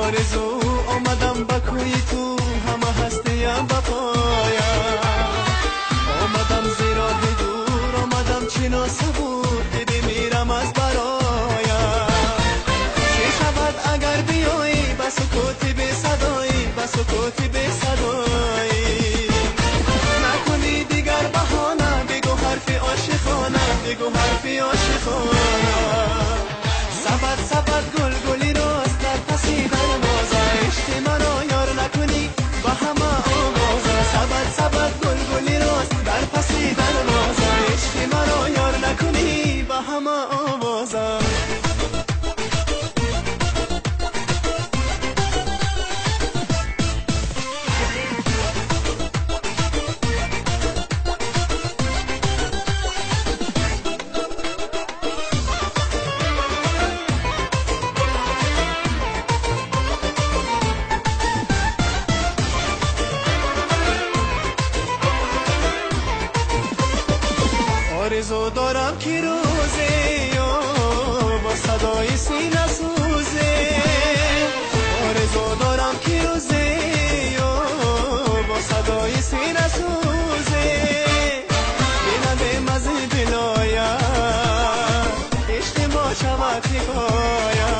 آرزو آمدم با کوی تو، همه هستیم با پایم. آمدم زیرا دور، آمدم چینا صبور، دیدی میرم از برایم. چه شود اگر بیایی، با سکوتی بی صدایی، با سکوتی بی صدایی. نکنی دیگر بهانه، بگو حرفی عاشقانه، بگو حرفی عاشقانه. سبد سبد گل گلی راست در پسی دروازه، عشق منو یار نکنی با همه آوازه. سبد سبد گل گلی راست در پسی دروازه، عشق منو یار نکنی با همه آوازه. آرزو دارم که روزی با صدای سینه سوزه. آرزو دارم که روزی با صدای سینه سوزه. بینم از دلایا عشق ما شود حکایا.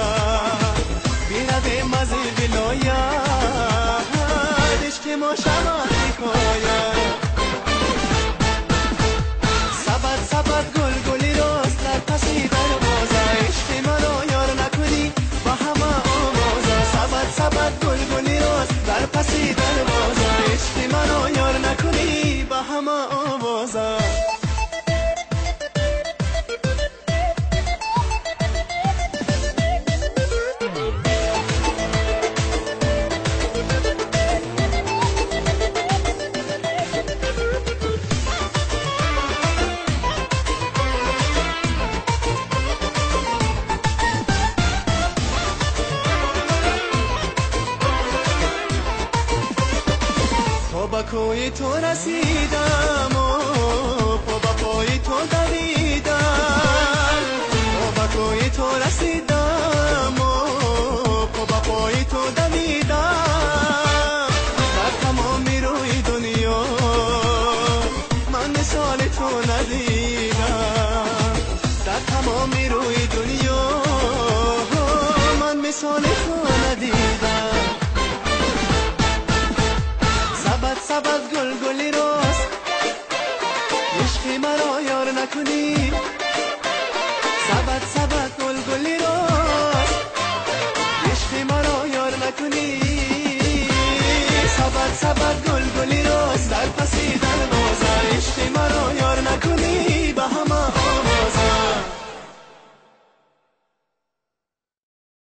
بینم از دلایا عشق ما شود حکایا. سبد گل گلی راست در پسی دروازه، عشق منو یار نکنی با همه آوازه. سبد سبد گل گلی راست در پسی دروازه، عشق منو یار نکنی با همه آوازه. با کوی تو رسیدم و با پای تو دویدم. با کوی تو رسیدم و با پای تو دویدم. در تمام روی دنیا من مثال تو ندیدم. در تمام روی دنیا من مثال تو ندیدم. سبد گل گلی راست عشق مرا یار نکنی